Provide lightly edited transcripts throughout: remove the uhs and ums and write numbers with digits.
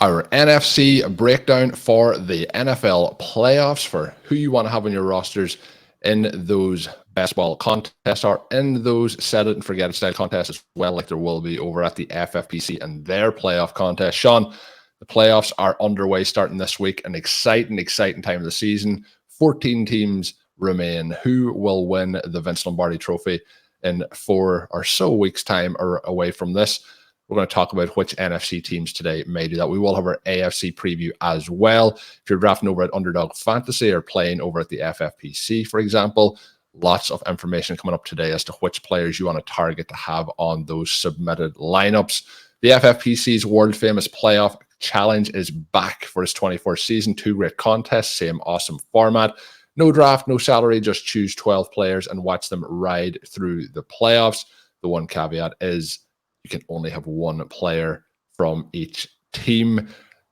our NFC breakdown for the NFL playoffs, for who you want to have on your rosters in those best ball contests or in those set it and forget it style contests as well, like there will be over at the FFPC and their playoff contest. Shawn, the playoffs are underway starting this week. An exciting time of the season. 14 teams remain. Who will win the Vince Lombardi Trophy in 4 or so weeks' time or away from this? We're going to talk about which NFC teams today may do that. We will have our AFC preview as well. If you're drafting over at Underdog Fantasy or playing over at the FFPC, for example, lots of information coming up today as to which players you want to target to have on those submitted lineups. The FFPC's world-famous playoff challenge is back for its 24th season. 2 great contests, same awesome format. No draft, no salary, just choose 12 players and watch them ride through the playoffs. The one caveat is you can only have 1 player from each team.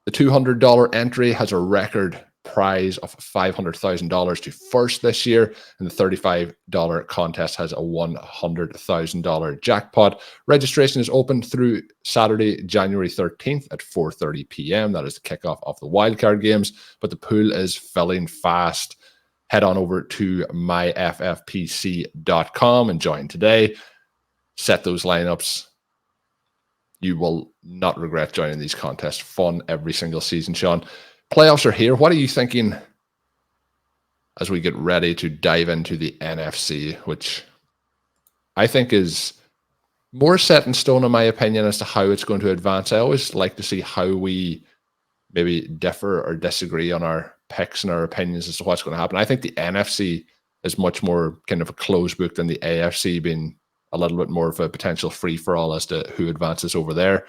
The $200 entry has a record prize of $500,000 to first this year, and the $35 contest has a $100,000 jackpot. Registration is open through Saturday, January 13th at 4:30 p.m. That is the kickoff of the wildcard games, but the pool is filling fast. Head on over to myffpc.com and join today. Set those lineups. You will not regret joining these contests. Fun every single season, Shawn. Playoffs are here. What are you thinking as we get ready to dive into the NFC, which I think is more set in stone, in my opinion, as to how it's going to advance? I always like to see how we maybe differ or disagree on our picks and our opinions as to what's going to happen. I think the NFC is much more kind of a closed book than the AFC, being a little bit more of a potential free-for-all as to who advances over there.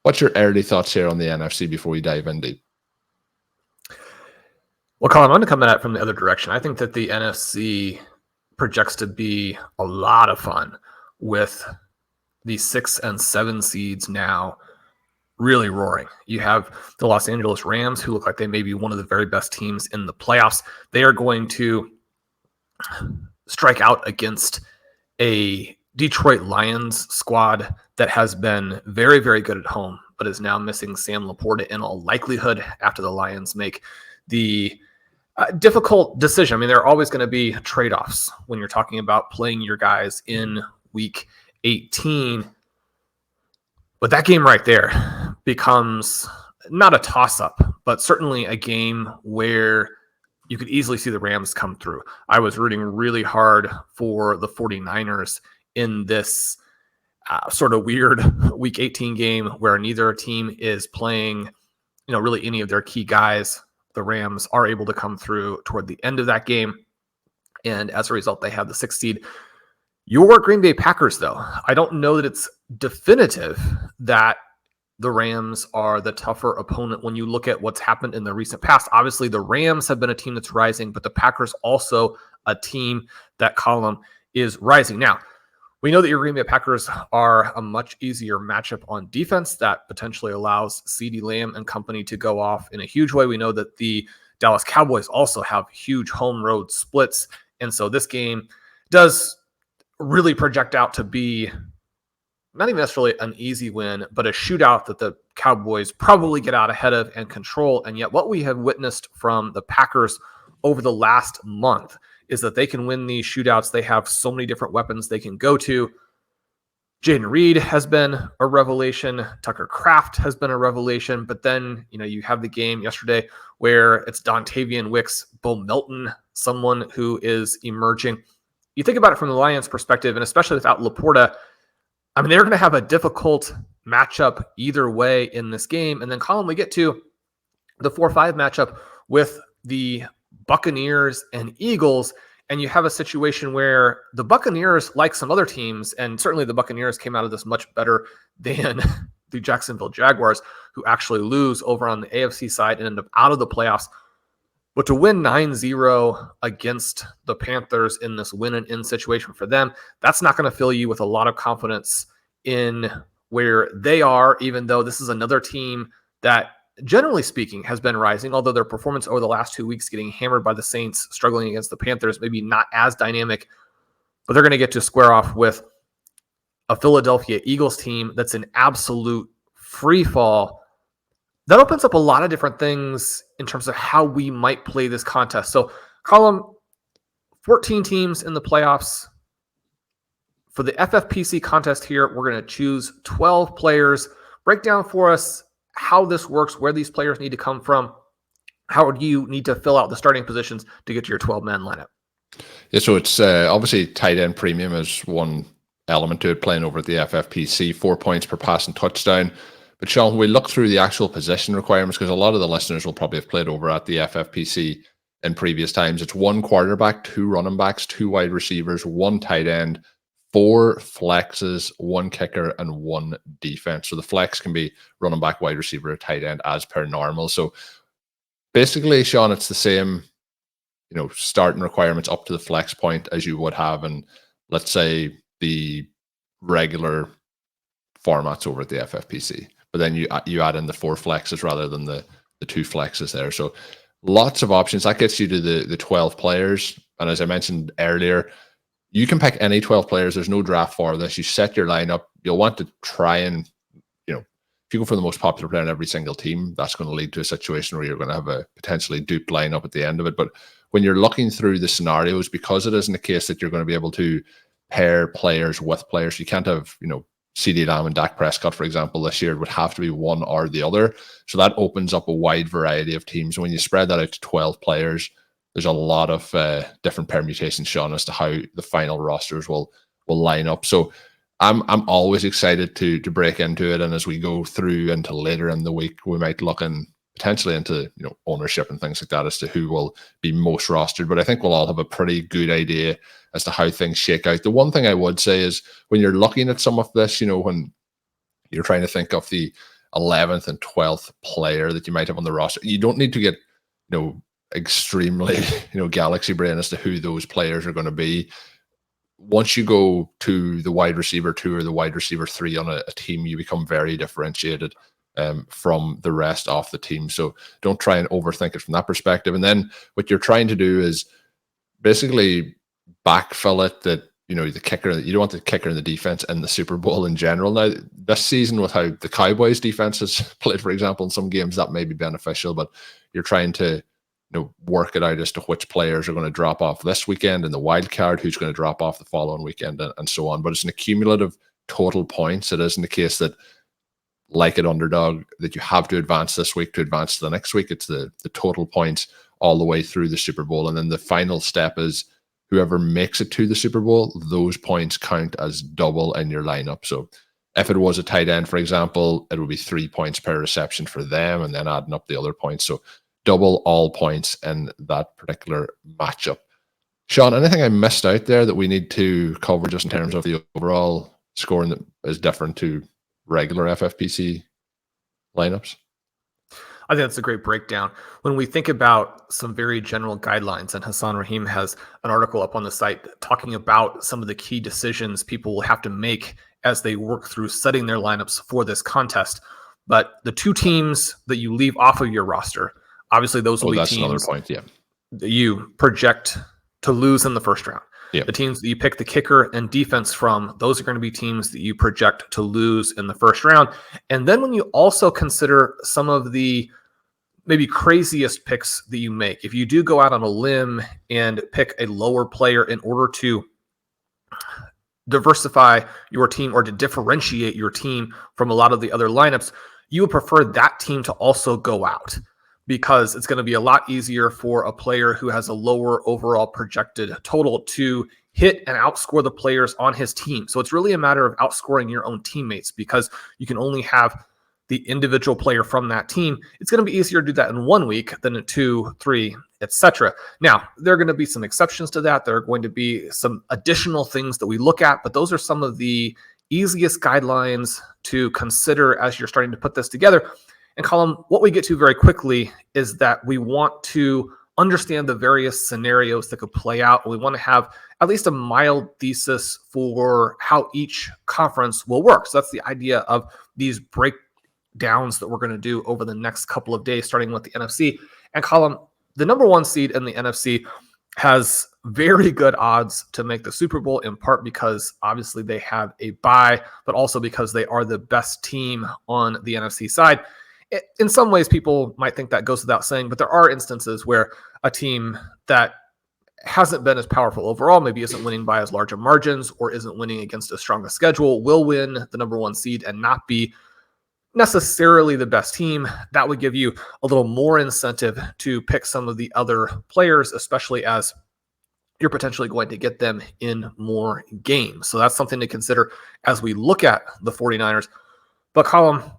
What's your early thoughts here on the NFC before we dive in deep? Well, Colm, I'm going to come at it from the other direction. I think that the NFC projects to be a lot of fun with the 6 and 7 seeds now really roaring. You have the Los Angeles Rams, who look like they may be one of the very best teams in the playoffs. They are going to strike out against a Detroit Lions squad that has been very, very good at home, but is now missing Sam Laporta in all likelihood after the Lions make the difficult decision. I mean, there are always going to be trade-offs when you're talking about playing your guys in week 18. But that game right there becomes not a toss-up, but certainly a game where you could easily see the Rams come through. I was rooting really hard for the 49ers in this sort of weird week 18 game where neither team is playing, really any of their key guys. The Rams are able to come through toward the end of that game, and as a result, they have the 6th seed. Your Green Bay Packers, though, I don't know that it's definitive that the Rams are the tougher opponent when you look at what's happened in the recent past. Obviously, the Rams have been a team that's rising, but the Packers also a team that Colm is rising. Now, we know that your Green Bay Packers are a much easier matchup on defense that potentially allows CeeDee Lamb and company to go off in a huge way. We know that the Dallas Cowboys also have huge home road splits. And so this game does really project out to be not even necessarily an easy win, but a shootout that the Cowboys probably get out ahead of and control. And yet what we have witnessed from the Packers over the last month is that they can win these shootouts. They have so many different weapons they can go to. Jaden Reed has been a revelation. Tucker Kraft has been a revelation. But then, you have the game yesterday where it's Dontavian Wicks, Bo Melton, someone who is emerging. You think about it from the Lions' perspective, and especially without Laporta, I mean, they're going to have a difficult matchup either way in this game. And then, Colm, we get to the 4-5 matchup with the Buccaneers and Eagles, and you have a situation where the Buccaneers, like some other teams, and certainly the Buccaneers came out of this much better than the Jacksonville Jaguars, who actually lose over on the AFC side and end up out of the playoffs. But to win 9-0 against the Panthers in this win and in situation for them, that's not going to fill you with a lot of confidence in where they are, even though this is another team that, generally speaking, has been rising, although their performance over the last 2 weeks getting hammered by the Saints, struggling against the Panthers, maybe not as dynamic, but they're going to get to square off with a Philadelphia Eagles team that's an absolute free fall. that opens up a lot of different things in terms of how we might play this contest. So, Colm, 14 teams in the playoffs. For the FFPC contest here, we're going to choose 12 players. Break down for us how this works, where these players need to come from. How do you need to fill out the starting positions to get to your 12-man lineup? Yeah, so it's obviously tight end premium is one element to it, playing over at the FFPC, 4 points per pass and touchdown. But Shawn, we look through the actual position requirements, because a lot of the listeners will probably have played over at the FFPC in previous times. It's 1 quarterback, 2 running backs, 2 wide receivers, 1 tight end, 4 flexes, 1 kicker, and 1 defense. So the flex can be running back, wide receiver, or tight end as per normal. So basically, Shawn, it's the same, starting requirements up to the flex point as you would have in, let's say, the regular formats over at the FFPC. But then you add in the 4 flexes rather than the 2 flexes there. So lots of options. That gets you to the 12 players. And as I mentioned earlier, you can pick any 12 players. There's no draft for this. You set your lineup. You'll want to try and, if you go for the most popular player in every single team, that's going to lead to a situation where you're going to have a potentially duped lineup at the end of it. But when you're looking through the scenarios, because it isn't a case that you're going to be able to pair players with players, you can't have, CeeDee Lamb and Dak Prescott, for example, this year. It would have to be one or the other. So that opens up a wide variety of teams. When you spread that out to 12 players, there's a lot of different permutations, Shawn, as to how the final rosters will line up. So I'm always excited to break into it. And as we go through into later in the week, we might look potentially into ownership and things like that as to who will be most rostered. But I think we'll all have a pretty good idea as to how things shake out. The one thing I would say is when you're looking at some of this, when you're trying to think of the 11th and 12th player that you might have on the roster, you don't need to get extremely galaxy brain as to who those players are going to be. Once you go to the wide receiver 2 or the wide receiver 3 on a team, you become very differentiated from the rest of the team. So don't try and overthink it from that perspective. And then what you're trying to do is basically backfill it that, the kicker, you don't want the kicker and the defense in the Super Bowl in general. Now, this season with how the Cowboys defense has played, for example, in some games, that may be beneficial, but you're trying to work it out as to which players are going to drop off this weekend and the wild card, who's going to drop off the following weekend, and so on. But it's an accumulative total points. It isn't the case that, like at Underdog, that you have to advance this week to advance to the next week. It's the total points all the way through the Super Bowl. And then the final step is whoever makes it to the Super Bowl, those points count as double in your lineup. So if it was a tight end, for example, it would be 3 points per reception for them, and then adding up the other points. So double all points in that particular matchup. Shawn, anything I missed out there that we need to cover just in terms of the overall scoring that is different to regular FFPC lineups? I think that's a great breakdown. When we think about some very general guidelines, and Hassan Rahim has an article up on the site talking about some of the key decisions people will have to make as they work through setting their lineups for this contest. But the 2 teams that you leave off of your roster, obviously those will be that's teams another point, yeah, that you project to lose in the first round. Yep. The teams that you pick the kicker and defense from, those are going to be teams that you project to lose in the first round. And then when you also consider some of the maybe craziest picks that you make, if you do go out on a limb and pick a lower player in order to diversify your team or to differentiate your team from a lot of the other lineups, you would prefer that team to also go out, because it's going to be a lot easier for a player who has a lower overall projected total to hit and outscore the players on his team. So it's really a matter of outscoring your own teammates, because you can only have the individual player from that team. It's going to be easier to do that in 1 week than in 2, 3, etc. Now, there are going to be some exceptions to that. There are going to be some additional things that we look at, but those are some of the easiest guidelines to consider as you're starting to put this together. And Colm, what we get to very quickly is that we want to understand the various scenarios that could play out. We want to have at least a mild thesis for how each conference will work. So that's the idea of these breakdowns that we're going to do over the next couple of days, starting with the NFC. And Colm, the number 1 seed in the NFC has very good odds to make the Super Bowl, in part because obviously they have a bye, but also because they are the best team on the NFC side. In some ways, people might think that goes without saying, but there are instances where a team that hasn't been as powerful overall, maybe isn't winning by as large a margins or isn't winning against as strong a schedule, will win the number 1 seed and not be necessarily the best team. That would give you a little more incentive to pick some of the other players, especially as you're potentially going to get them in more games. So that's something to consider as we look at the 49ers. But Colm,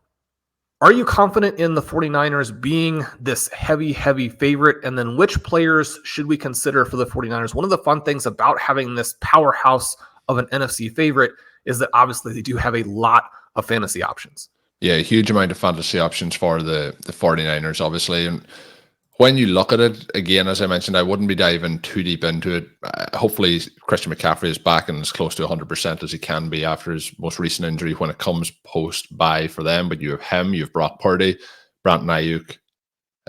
are you confident in the 49ers being this heavy favorite? And then which players should we consider for the 49ers? One of the fun things about having this powerhouse of an NFC favorite is that obviously they do have a lot of fantasy options. Yeah, a huge amount of fantasy options for the 49ers, obviously. And when you look at it, again, as I mentioned, I wouldn't be diving too deep into it. Hopefully, Christian McCaffrey is back and as close to 100% as he can be after his most recent injury when it comes post-bye for them. But you have him, you have Brock Purdy, Brandon Ayuk,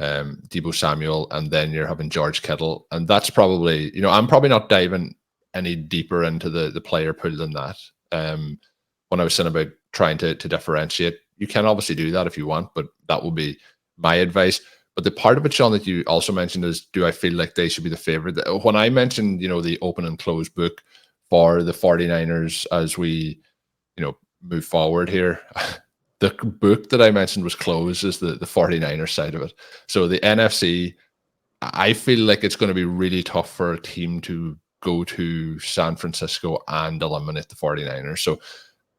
Deebo Samuel, and then you're having George Kittle. And that's probably, I'm probably not diving any deeper into the player pool than that. When I was saying about trying to differentiate, you can obviously do that if you want, but that will be my advice. But the part of it, Shawn, that you also mentioned is, do I feel like they should be the favorite? When I mentioned, the open and close book for the 49ers as we, move forward here, the book that I mentioned was closed is the 49ers side of it. So the NFC, I feel like it's going to be really tough for a team to go to San Francisco and eliminate the 49ers. So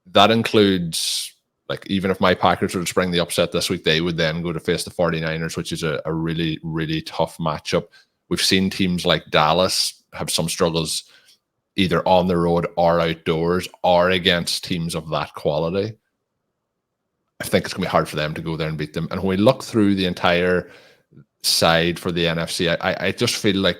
that includes, like, even if my Packers were to spring the upset this week, they would then go to face the 49ers, which is a really, really tough matchup. We've seen teams like Dallas have some struggles either on the road or outdoors or against teams of that quality. I think it's going to be hard for them to go there and beat them. And when we look through the entire side for the NFC, I just feel like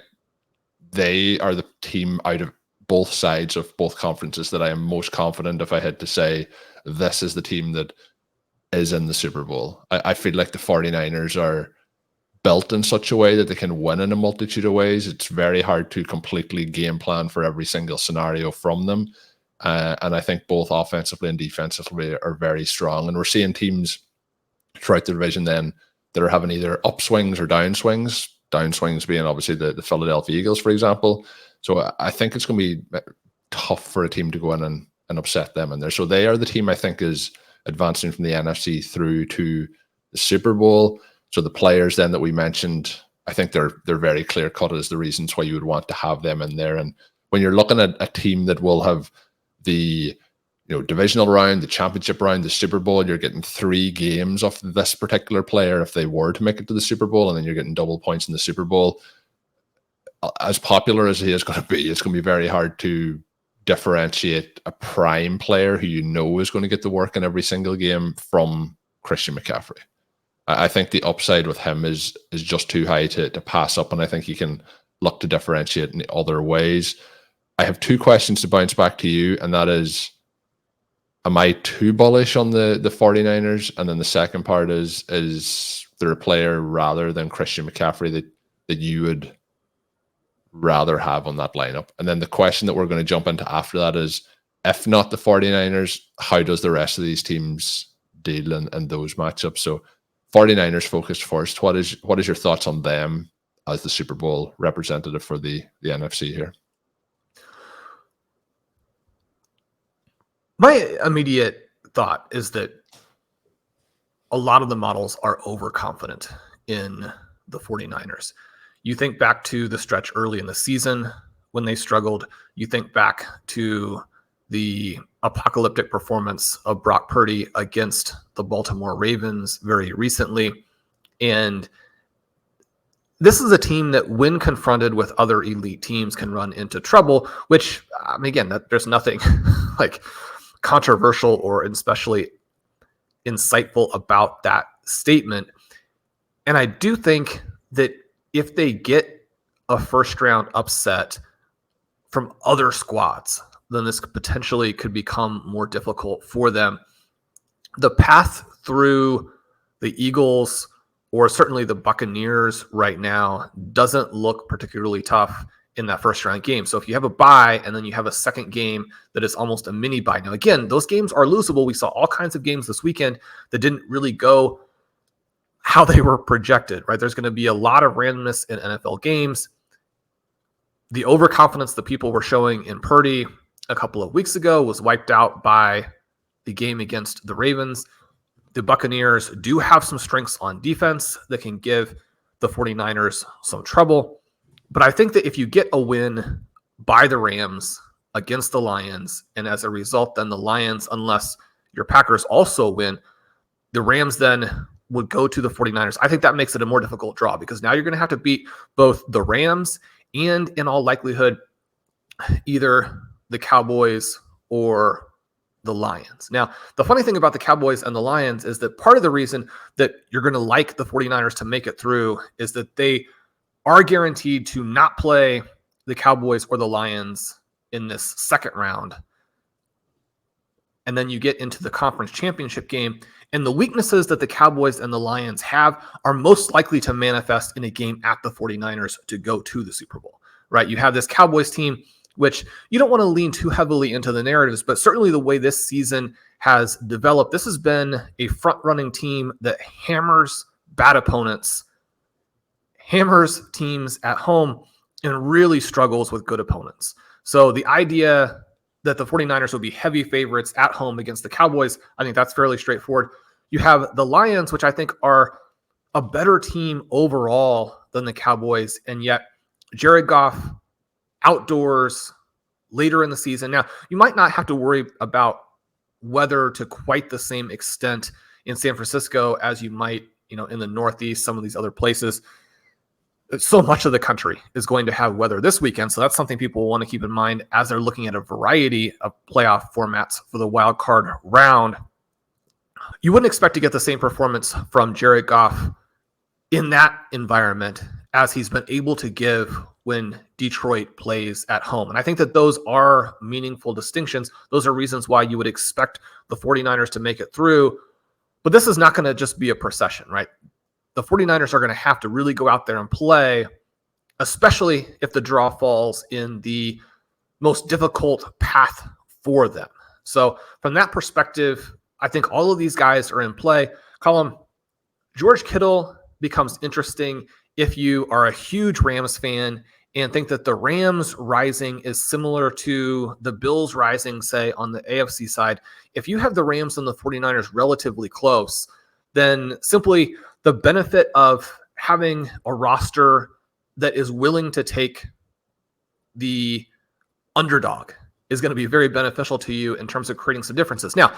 they are the team out of both sides of both conferences that I am most confident if I had to say this is the team that is in the Super Bowl. I feel like the 49ers are built in such a way that they can win in a multitude of ways. It's very hard to completely game plan for every single scenario from them. And I think both offensively and defensively are very strong. And we're seeing teams throughout the division then that are having either upswings or downswings. Downswings being obviously the Philadelphia Eagles, for example. So I think it's going to be tough for a team to go in and upset them in there. So they are the team I think is advancing from the NFC through to the Super Bowl. So the players then that we mentioned, I think they're very clear cut as the reasons why you would want to have them in there. And when you're looking at a team that will have the divisional round, the championship round, the Super Bowl, you're getting 3 games of this particular player if they were to make it to the Super Bowl, and then you're getting double points in the Super Bowl. As popular as he is going to be, it's going to be very hard to differentiate a prime player who is going to get the work in every single game from Christian McCaffrey. I think the upside with him is just too high to pass up, and I think you can look to differentiate in other ways. I have 2 questions to bounce back to you, and that is, am I too bullish on the 49ers? And then the second part is there a player rather than Christian McCaffrey that you would rather have on that lineup? And then the question that we're going to jump into after that is, if not the 49ers, how does the rest of these teams deal in those matchups? So 49ers focused first. What is your thoughts on them as the Super Bowl representative for the NFC here? My immediate thought is that a lot of the models are overconfident in the 49ers. You think back to the stretch early in the season when they struggled. You think back to the apocalyptic performance of Brock Purdy against the Baltimore Ravens very recently. And this is a team that, when confronted with other elite teams, can run into trouble, which, again, there's nothing like controversial or especially insightful about that statement. And I do think that if they get a first round upset from other squads, then this potentially could become more difficult for them. The path through the Eagles, or certainly the Buccaneers right now, doesn't look particularly tough in that first round game. So if you have a bye and then you have a second game that is almost a mini bye. Now, again, those games are losable. We saw all kinds of games this weekend that didn't really go how they were projected, right? There's going to be a lot of randomness in NFL games. The overconfidence that people were showing in Purdy a couple of weeks ago was wiped out by the game against the Ravens. The Buccaneers do have some strengths on defense that can give the 49ers some trouble. But I think that if you get a win by the Rams against the Lions, and as a result, then the Lions, unless your Packers also win, the Rams then would go to the 49ers. I think that makes it a more difficult draw because now you're going to have to beat both the Rams and, in all likelihood, either the Cowboys or the Lions. Now, the funny thing about the Cowboys and the Lions is that part of the reason that you're going to like the 49ers to make it through is that they are guaranteed to not play the Cowboys or the Lions in this second round. And then you get into the conference championship game, and the weaknesses that the Cowboys and the Lions have are most likely to manifest in a game at the 49ers to go to the Super Bowl, right? You have this Cowboys team, which you don't want to lean too heavily into the narratives, but certainly the way this season has developed, this has been a front-running team that hammers bad opponents, hammers teams at home, and really struggles with good opponents. So the idea that the 49ers will be heavy favorites at home against the Cowboys, I think that's fairly straightforward. You have the Lions, which I think are a better team overall than the Cowboys, and yet Jared Goff outdoors later in the season. Now, you might not have to worry about weather to quite the same extent in San Francisco as you might, in the Northeast, some of these other places. So much of the country is going to have weather this weekend. So that's something people want to keep in mind as they're looking at a variety of playoff formats for the wild card round. You wouldn't expect to get the same performance from Jared Goff in that environment as he's been able to give when Detroit plays at home. And I think that those are meaningful distinctions. Those are reasons why you would expect the 49ers to make it through. But this is not going to just be a procession, right? The 49ers are going to have to really go out there and play, especially if the draw falls in the most difficult path for them. So from that perspective, I think all of these guys are in play. Colm, George Kittle becomes interesting if you are a huge Rams fan and think that the Rams rising is similar to the Bills rising, say, on the AFC side. If you have the Rams and the 49ers relatively close, then simply the benefit of having a roster that is willing to take the underdog is going to be very beneficial to you in terms of creating some differences. Now,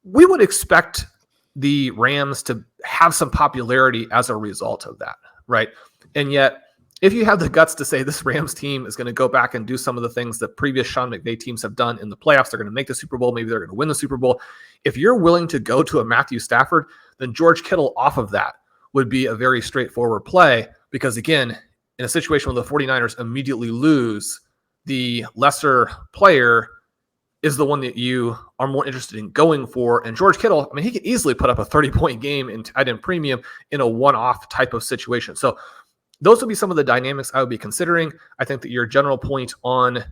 we would expect the Rams to have some popularity as a result of that, right? And yet, if you have the guts to say this Rams team is going to go back and do some of the things that previous Sean McVay teams have done in the playoffs, they're going to make the Super Bowl, maybe they're going to win the Super Bowl. If you're willing to go to a Matthew Stafford, then George Kittle off of that would be a very straightforward play because, again, in a situation where the 49ers immediately lose, the lesser player is the one that you are more interested in going for. And George Kittle, he could easily put up a 30-point game in tight end premium in a one-off type of situation. So those would be some of the dynamics I would be considering. I think that your general point on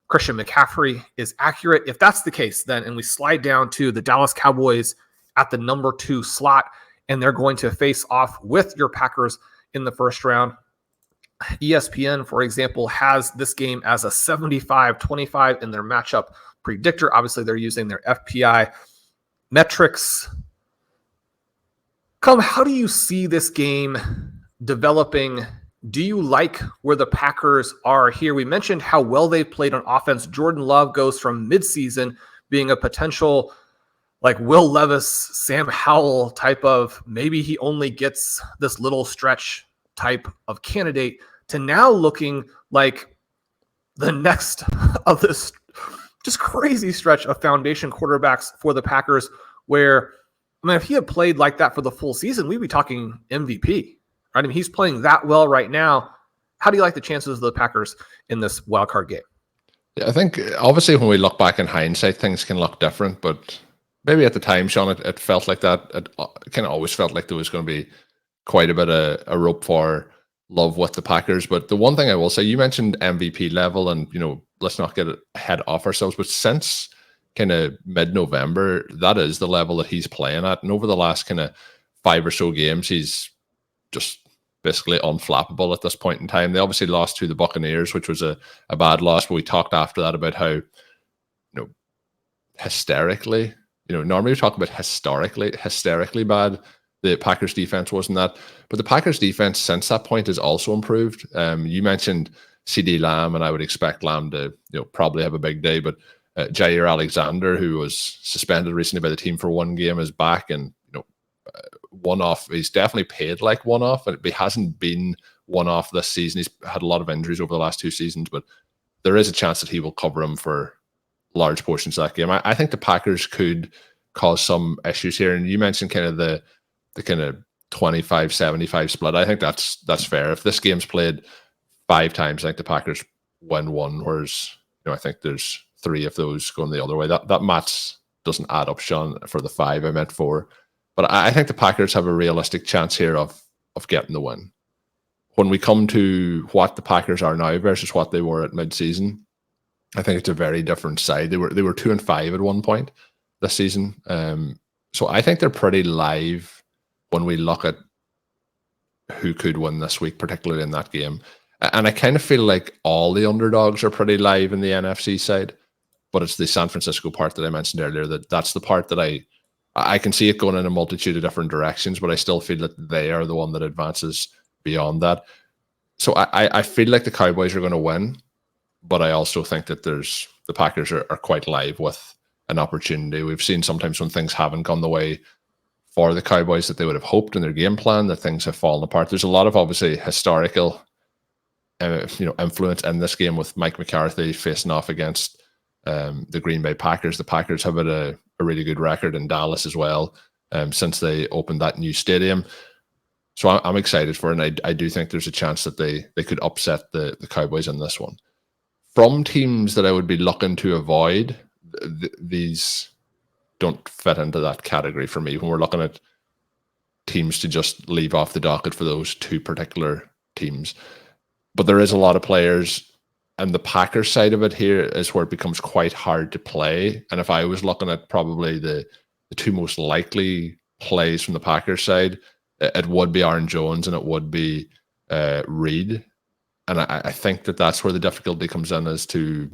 Christian McCaffrey is accurate. If that's the case, then, and we slide down to the Dallas Cowboys at the number 2 slot, and they're going to face off with your Packers in the first round. ESPN, for example, has this game as a 75-25 in their matchup predictor. Obviously, they're using their FPI metrics. Colm, how do you see this game developing? Do you like where the Packers are here? We mentioned how well they played on offense. Jordan Love goes from midseason being a potential like Will Levis, Sam Howell type of maybe he only gets this little stretch type of candidate to now looking like the next of this just crazy stretch of foundation quarterbacks for the Packers where, if he had played like that for the full season, we'd be talking MVP, right? He's playing that well right now. How do you like the chances of the Packers in this wildcard game? Yeah, I think obviously when we look back in hindsight, things can look different, but maybe at the time, Shawn, it felt like that. It kind of always felt like there was going to be quite a bit of a rope for Love with the Packers. But the one thing I will say, you mentioned MVP level, and let's not get ahead of ourselves. But since kind of mid-November, that is the level that he's playing at. And over the last kind of 5 or so games, he's just basically unflappable at this point in time. They obviously lost to the Buccaneers, which was a bad loss, but we talked after that about how, hysterically, normally we talk about hysterically bad the Packers defense wasn't that, but the Packers defense since that point has also improved. You mentioned CD Lamb, and I would expect Lamb to probably have a big day, but Jair Alexander, who was suspended recently by the team for 1 game, is back, and one-off. He's definitely paid like one-off, and he hasn't been one-off this season. He's had a lot of injuries over the last 2 seasons, but there is a chance that he will cover him for large portions of that game. I think the Packers could cause some issues here, and you mentioned kind of the kind of 25-75 split. I think that's fair. If this game's played 5 times, I think the Packers win 1, whereas I think there's 3 of those going the other way. That maths doesn't add up, Shawn, for the 5. I meant 4. But I think the Packers have a realistic chance here of getting the win. When we come to what the Packers are now versus what they were at mid-season, I think it's a very different side. They were 2-5 at one point this season. So I think they're pretty live when we look at who could win this week, particularly in that game. And I kind of feel like all the underdogs are pretty live in the NFC side, but it's the San Francisco part that I mentioned earlier that's the part that I can see it going in a multitude of different directions, but I still feel that they are the one that advances beyond that. So I feel like the Cowboys are going to win, but I also think that the Packers are quite live with an opportunity. We've seen sometimes when things haven't gone the way for the Cowboys that they would have hoped in their game plan, that things have fallen apart. There's a lot of obviously historical influence in this game with Mike McCarthy facing off against the Green Bay Packers. The Packers have had a really good record in Dallas as well since they opened that new stadium. So I'm excited for it, and I do think there's a chance that they could upset the Cowboys in this one. From teams that I would be looking to avoid, these don't fit into that category for me when we're looking at teams to just leave off the docket for those 2 particular teams. But there is a lot of players, and the Packers side of it here is where it becomes quite hard to play. And if I was looking at probably the 2 most likely plays from the Packers side, it would be Aaron Jones and it would be Reed. And I think that's where the difficulty comes in as to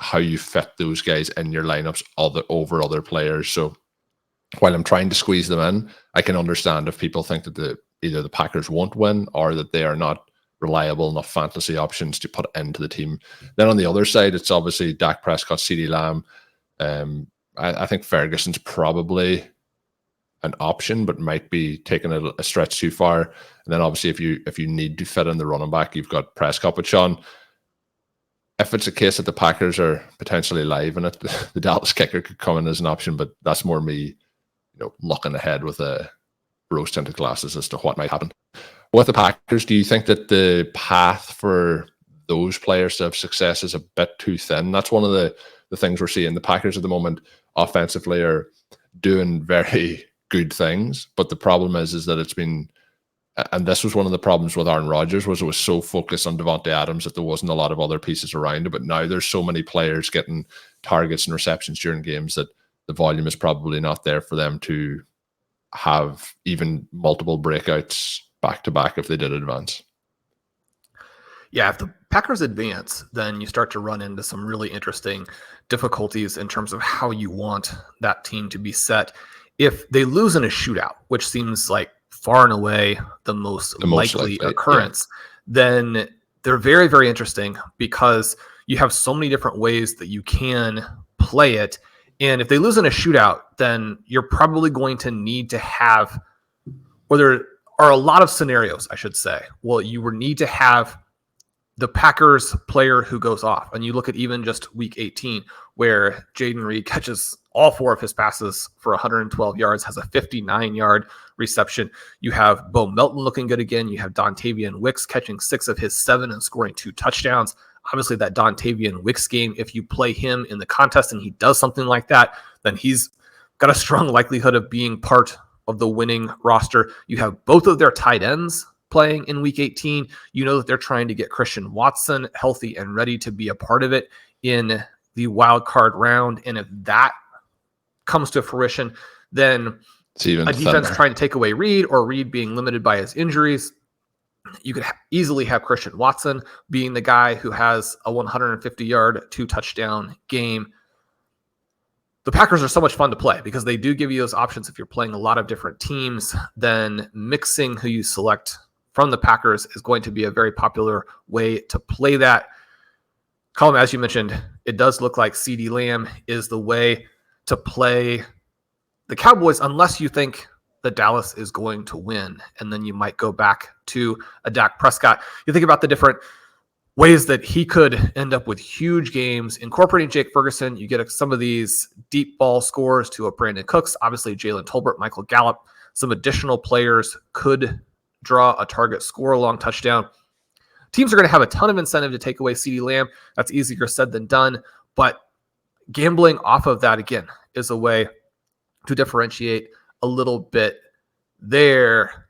how you fit those guys in your lineups over other players. So while I'm trying to squeeze them in, I can understand if people think that either the Packers won't win or that they are not reliable enough fantasy options to put into the team. Then on the other side, it's obviously Dak Prescott, CD Lamb. I think Ferguson's probably an option, but might be taking a stretch too far. And then obviously if you need to fit in the running back, you've got Prescott. But Shawn, if it's a case that the Packers are potentially live in it, the Dallas kicker could come in as an option, but that's more me, looking ahead with a rose-tinted glasses as to what might happen. With the Packers, do you think that the path for those players to have success is a bit too thin? That's one of the things we're seeing. The Packers at the moment offensively are doing very good things, but the problem is that it's been, and this was one of the problems with Aaron Rodgers, was it was so focused on Devontae Adams that there wasn't a lot of other pieces around it. But now there's so many players getting targets and receptions during games that the volume is probably not there for them to have even multiple breakouts back-to-back if they did advance. Yeah, if the Packers advance, then you start to run into some really interesting difficulties in terms of how you want that team to be set. If they lose in a shootout, which seems like far and away the most likely occurrence, then they're very, very interesting because you have so many different ways that you can play it. And if they lose in a shootout, then you're probably going to need to have, or there are a lot of scenarios, I should say. Well, you would need to have the Packers player who goes off. And you look at even just week 18, where Jaden Reed catches all 4 of his passes for 112 yards, has a 59-yard reception. You have Bo Melton looking good again. You have Dontavian Wicks catching 6 of his 7 and scoring 2 touchdowns. Obviously, that Dontavian Wicks game, if you play him in the contest and he does something like that, then he's got a strong likelihood of being part of the winning roster. You have both of their tight ends playing in week 18. You know that they're trying to get Christian Watson healthy and ready to be a part of it in the wild card round. And if that comes to fruition, then a defense trying to take away Reed, or Reed being limited by his injuries. You could easily have Christian Watson being the guy who has a 150-yard, 2-touchdown game. The Packers are so much fun to play because they do give you those options. If you're playing a lot of different teams, then mixing who you select from the Packers is going to be a very popular way to play that. Colm, as you mentioned, it does look like CeeDee Lamb is the way to play the Cowboys, unless you think that Dallas is going to win, and then you might go back to a Dak Prescott. You think about the different ways that he could end up with huge games. Incorporating Jake Ferguson, you get some of these deep ball scores to a Brandon Cooks, obviously Jalen Tolbert, Michael Gallup. Some additional players could draw a target, score a long touchdown. Teams are going to have a ton of incentive to take away CeeDee Lamb. That's easier said than done, but gambling off of that, again, is a way to differentiate a little bit there.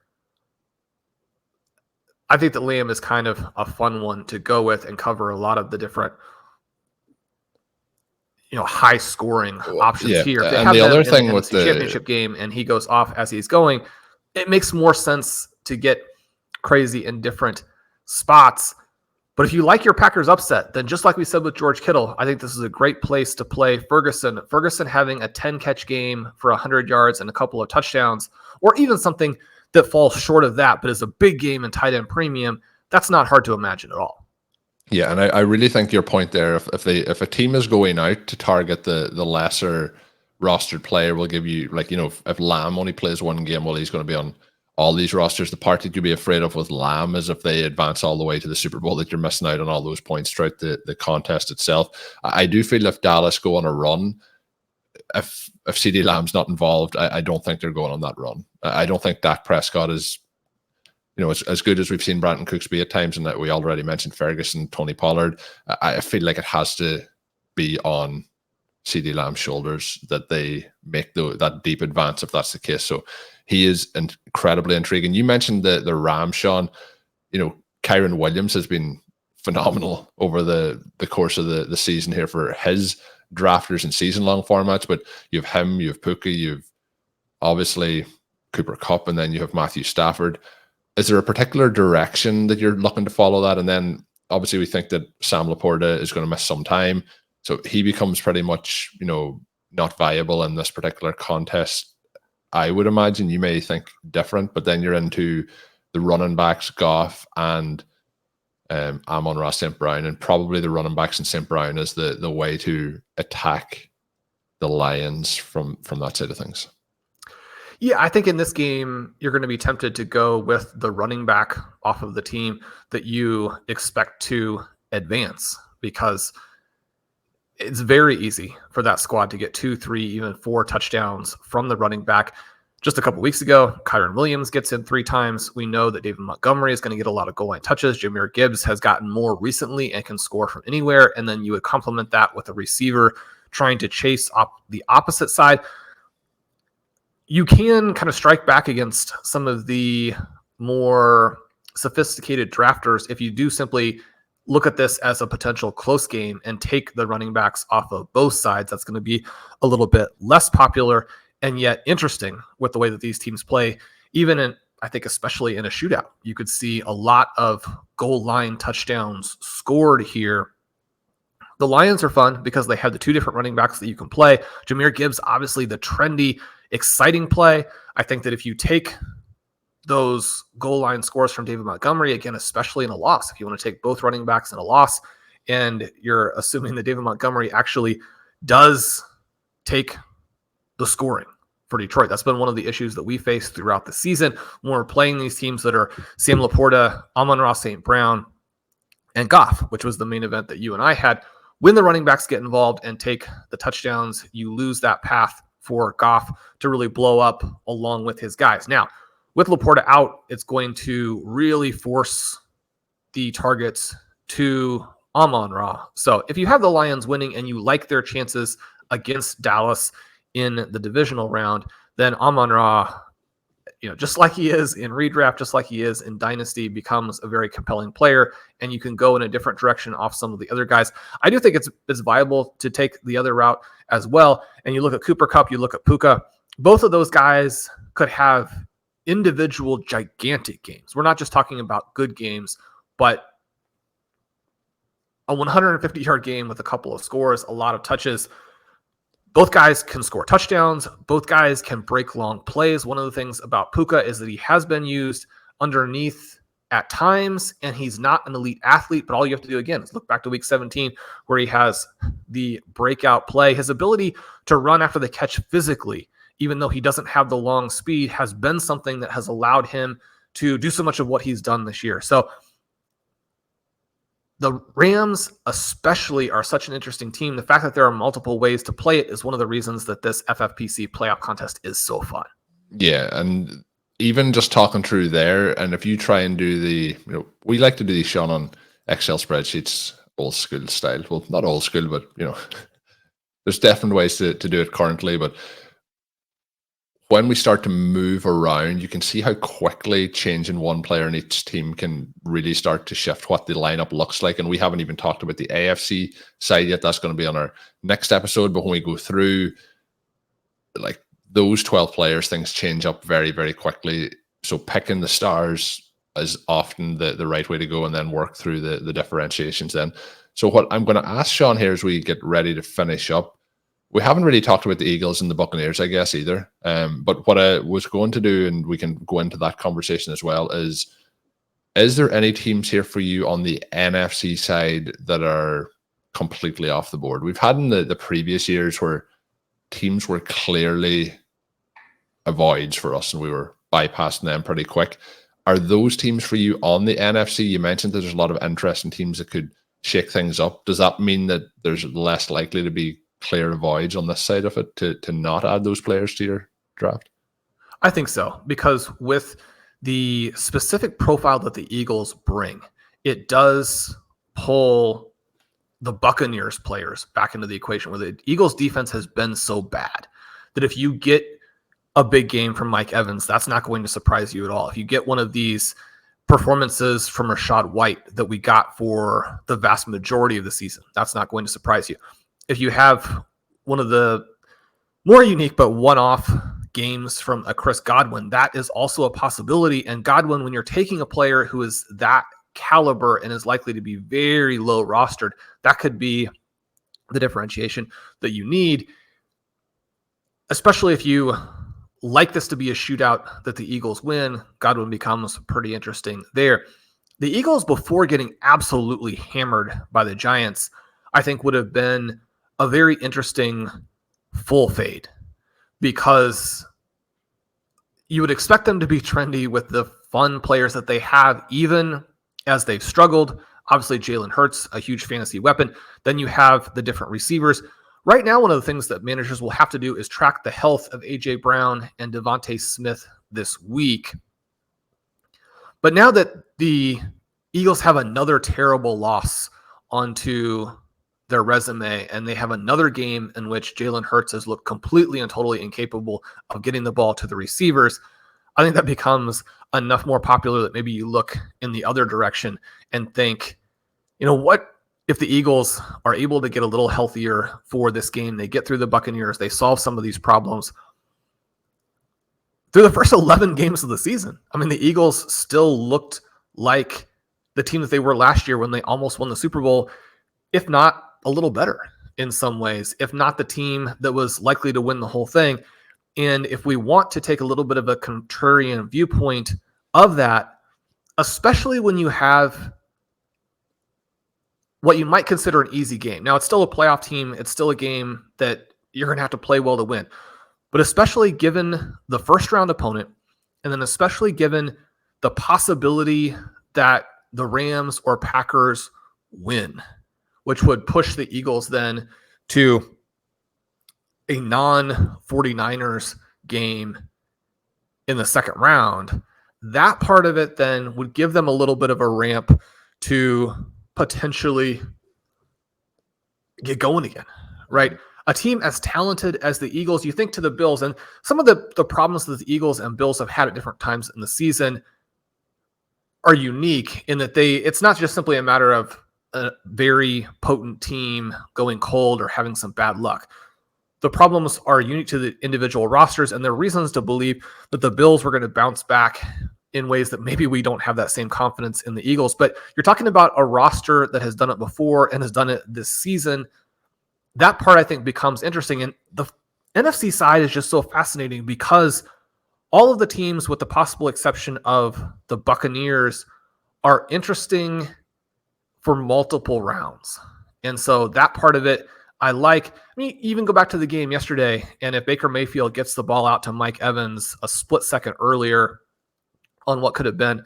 I think that Lamb is kind of a fun one to go with and cover a lot of the different, high scoring options here. If they and have the other thing in with the championship game and he goes off as he's going, it makes more sense to get crazy in different spots. But if you like your Packers upset, then just like we said with George Kittle, I think this is a great place to play Ferguson. Ferguson having a 10-catch game for 100 yards and a couple of touchdowns, or even something that falls short of that, but is a big game in tight end premium, that's not hard to imagine at all. Yeah, and I really think your point there, if a team is going out to target the lesser rostered player, will give you, if Lamb only plays one game, well, he's going to be on all these rosters. The part that you'd be afraid of with Lamb is if they advance all the way to the Super Bowl, that you're missing out on all those points throughout the contest itself. I do feel if Dallas go on a run, if CeeDee Lamb's not involved, I don't think they're going on that run. I don't think Dak Prescott is, as good as we've seen Brandon Cooks be at times, and that we already mentioned Ferguson, Tony Pollard. I feel like it has to be on CeeDee Lamb's shoulders that they make that deep advance, if that's the case. So he is incredibly intriguing. You mentioned the Rams, Shawn. Kyron Williams has been phenomenal over the course of the season here for his drafters and season-long formats. But you have him, you have Puka, you've obviously Cooper Kupp, and then you have Matthew Stafford. Is there a particular direction that you're looking to follow that? And then obviously we think that Sam Laporta is going to miss some time. So he becomes pretty much, not viable in this particular contest. I would imagine you may think different, but then you're into the running backs, Goff and Amon-Ra St. Brown, and probably the running backs in St. Brown is the way to attack the Lions from that side of things. Yeah, I think in this game, you're going to be tempted to go with the running back off of the team that you expect to advance, because it's very easy for that squad to get 2, 3, even 4 touchdowns from the running back. Just a couple weeks ago, Kyron Williams gets in 3 times. We know that David Montgomery is going to get a lot of goal line touches. Jahmyr Gibbs has gotten more recently and can score from anywhere. And then you would complement that with a receiver trying to chase the opposite side. You can kind of strike back against some of the more sophisticated drafters if you do simply look at this as a potential close game and take the running backs off of both sides. That's going to be a little bit less popular and yet interesting with the way that these teams play. Even in, I think, especially in a shootout, you could see a lot of goal line touchdowns scored here. The Lions are fun because they have the 2 different running backs that you can play. Jahmyr Gibbs, obviously the trendy, exciting play. I think that if you take those goal line scores from David Montgomery, again, especially in a loss, if you want to take both running backs in a loss, and you're assuming that David Montgomery actually does take the scoring for Detroit. That's been one of the issues that we face throughout the season when we're playing these teams that are Sam Laporta, Amon-Ra St. Brown, and Goff, which was the main event that you and I had. When the running backs get involved and take the touchdowns, you lose that path for Goff to really blow up along with his guys. Now, with Laporta out, it's going to really force the targets to Amon-Ra. So if you have the Lions winning and you like their chances against Dallas in the divisional round, then Amon-Ra, just like he is in redraft, just like he is in Dynasty, becomes a very compelling player, and you can go in a different direction off some of the other guys. I do think it's viable to take the other route as well. And you look at Cooper Kupp, you look at Puka. both of those guys could have individual gigantic games. We're not just talking about good games, but a 150-yard game with a couple of scores, a lot of touches. Both guys can score touchdowns. Both guys can break long plays. One of the things about Puka is that he has been used underneath at times, and he's not an elite athlete, but all you have to do, again, is look back to week 17 where he has the breakout play. His ability to run after the catch physically, even though he doesn't have the long speed, has been something that has allowed him to do so much of what he's done this year. So the Rams especially are such an interesting team. The fact that there are multiple ways to play it is one of the reasons that this FFPC playoff contest is so fun. Yeah, and even just talking through there, and if you try and do we like to do these, Shawn, on Excel spreadsheets, old school style. Well, not old school, but there's different ways to do it currently. But when we start to move around, you can see how quickly changing one player in each team can really start to shift what the lineup looks like. And we haven't even talked about the AFC side yet. That's going to be on our next episode. But when we go through those 12 players, things change up very, very quickly. So picking the stars is often the right way to go, and then work through the differentiations then. So what I'm going to ask Shawn here as we get ready to finish up, we haven't really talked about the Eagles and the Buccaneers, I guess, either. But what I was going to do, and we can go into that conversation as well, is there any teams here for you on the NFC side that are completely off the board? We've had in the previous years where teams were clearly avoids for us and we were bypassing them pretty quick. Are those teams for you on the NFC? You mentioned that there's a lot of interesting teams that could shake things up. Does that mean that there's less likely to be clear avoids on this side of it to not add those players to your draft? I think so, because with the specific profile that the Eagles bring, it does pull the Buccaneers players back into the equation, where the Eagles defense has been so bad that if you get a big game from Mike Evans, that's not going to surprise you at all. If you get one of these performances from Rachaad White that we got for the vast majority of the season, that's not going to surprise you. If you have one of the more unique but one-off games from a Chris Godwin, that is also a possibility. And Godwin, when you're taking a player who is that caliber and is likely to be very low rostered, that could be the differentiation that you need, especially if you like this to be a shootout that the Eagles win. Godwin becomes pretty interesting there. The Eagles, before getting absolutely hammered by the Giants, I think would have been a very interesting full fade, because you would expect them to be trendy with the fun players that they have, even as they've struggled. Obviously, Jalen Hurts, a huge fantasy weapon. Then you have the different receivers. Right now, one of the things that managers will have to do is track the health of A.J. Brown and Devontae Smith this week. But now that the Eagles have another terrible loss onto their resume, and they have another game in which Jalen Hurts has looked completely and totally incapable of getting the ball to the receivers, I think that becomes enough more popular that maybe you look in the other direction and think, what if the Eagles are able to get a little healthier for this game? They get through the Buccaneers, they solve some of these problems. Through the first 11 games of the season, the Eagles still looked like the team that they were last year when they almost won the Super Bowl, if not a little better in some ways, if not the team that was likely to win the whole thing. And if we want to take a little bit of a contrarian viewpoint of that, especially when you have what you might consider an easy game. Now, it's still a playoff team. It's still a game that you're going to have to play well to win. But especially given the first round opponent, and then especially given the possibility that the Rams or Packers win, which would push the Eagles then to a non-49ers game in the second round, that part of it then would give them a little bit of a ramp to potentially get going again, right? A team as talented as the Eagles, you think to the Bills, and some of the problems that the Eagles and Bills have had at different times in the season are unique in that it's not just simply a matter of a very potent team going cold or having some bad luck. the problems are unique to the individual rosters, and there are reasons to believe that the Bills were going to bounce back in ways that maybe we don't have that same confidence in the Eagles. But you're talking about a roster that has done it before and has done it this season. That part, I think, becomes interesting. And the NFC side is just so fascinating because all of the teams, with the possible exception of the Buccaneers, are interesting for multiple rounds. And so that part of it, I like. I mean, even go back to the game yesterday, and if Baker Mayfield gets the ball out to Mike Evans a split second earlier on what could have been,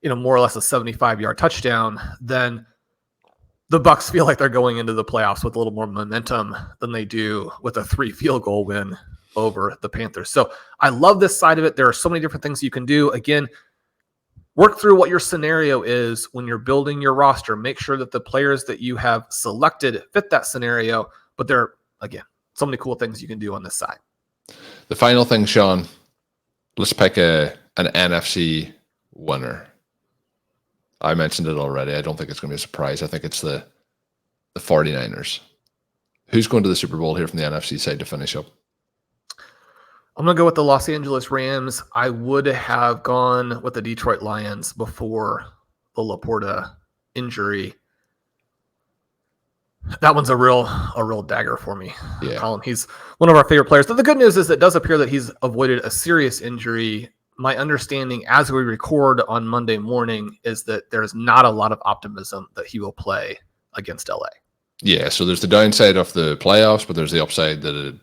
more or less a 75-yard touchdown, then the Bucs feel like they're going into the playoffs with a little more momentum than they do with a 3 field goal win over the Panthers. So I love this side of it. There are so many different things you can do. Again, work through what your scenario is when you're building your roster. Make sure that the players that you have selected fit that scenario. But there are, again, so many cool things you can do on this side. The final thing, Shawn, let's pick an NFC winner. I mentioned it already. I don't think it's going to be a surprise. I think it's the 49ers. Who's going to the Super Bowl here from the NFC side to finish up? I'm going to go with the Los Angeles Rams. I would have gone with the Detroit Lions before the Laporta injury. That one's a real dagger for me. Yeah. Colm, he's one of our favorite players. But the good news is it does appear that he's avoided a serious injury. My understanding as we record on Monday morning is that there's not a lot of optimism that he will play against LA. Yeah, so there's the downside of the playoffs, but there's the upside that it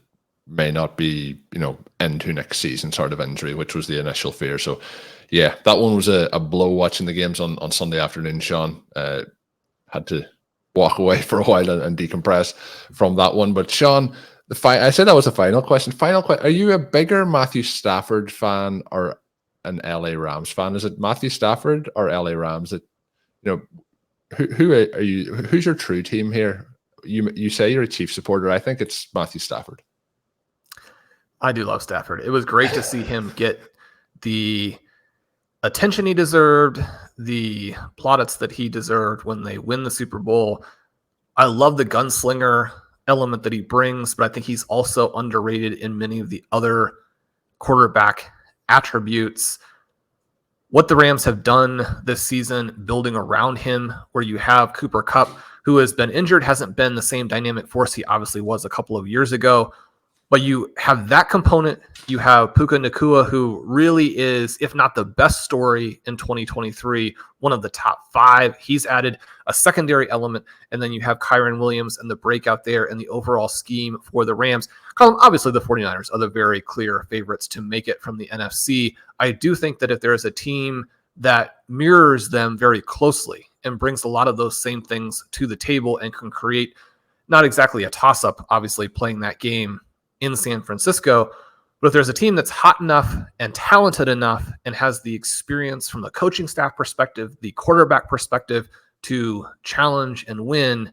may not be, into next season sort of injury, which was the initial fear. So, yeah, that one was a blow watching the games on Sunday afternoon, Shawn. Had to walk away for a while and decompress from that one. But, Shawn, I said that was the final question. Are you a bigger Matthew Stafford fan or an LA Rams fan? Is it Matthew Stafford or LA Rams? Who are you? Who's your true team here? You say you're a Chiefs supporter. I think it's Matthew Stafford. I do love Stafford. It was great to see him get the attention he deserved, the plaudits that he deserved when they win the Super Bowl. I love the gunslinger element that he brings, but I think he's also underrated in many of the other quarterback attributes. What the Rams have done this season, building around him, where you have Cooper Kupp, who has been injured, hasn't been the same dynamic force he obviously was a couple of years ago. But you have that component. You have Puka Nacua, who really is, if not the best story in 2023, one of the top 5. He's added a secondary element. And then you have Kyren Williams and the breakout there and the overall scheme for the Rams. Colm, obviously the 49ers are the very clear favorites to make it from the NFC. I do think that if there is a team that mirrors them very closely and brings a lot of those same things to the table and can create not exactly a toss-up, obviously playing that game in San Francisco, but if there's a team that's hot enough and talented enough and has the experience from the coaching staff perspective, the quarterback perspective to challenge and win,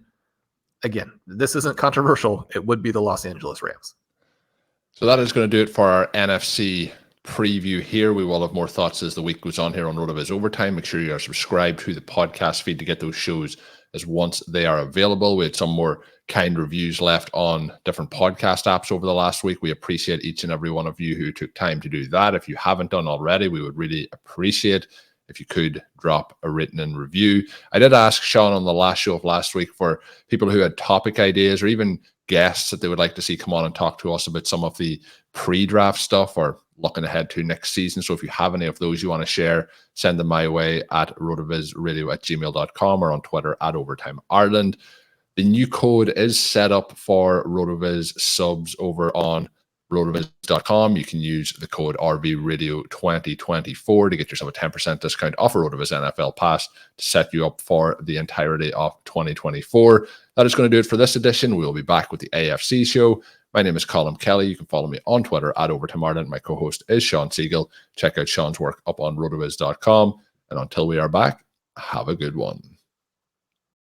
again, this isn't controversial. It would be the Los Angeles Rams. So that is going to do it for our NFC preview here. We will have more thoughts as the week goes on here on RotoViz Overtime. Make sure you are subscribed to the podcast feed to get those shows as once they are available. We had some more kind reviews left on different podcast apps over the last week. We appreciate each and every one of you who took time to do that. If you haven't done already, we would really appreciate if you could drop a written review. I did ask Shawn on the last show of last week for people who had topic ideas or even guests that they would like to see come on and talk to us about some of the pre-draft stuff or looking ahead to next season. So if you have any of those you want to share, send them my way at rotovizradio@gmail.com or on Twitter @OvertimeIreland. The new code is set up for RotoViz subs over on rotoviz.com. You can use the code RVRadio2024 to get yourself a 10% discount off a RotoViz NFL Pass to set you up for the entirety of 2024. That is going to do it for this edition. We will be back with the AFC show. My name is Colm Kelly. You can follow me on Twitter @OvertimeIreland. My co-host is Shawn Siegele. Check out Shawn's work up on rotoviz.com. And until we are back, have a good one.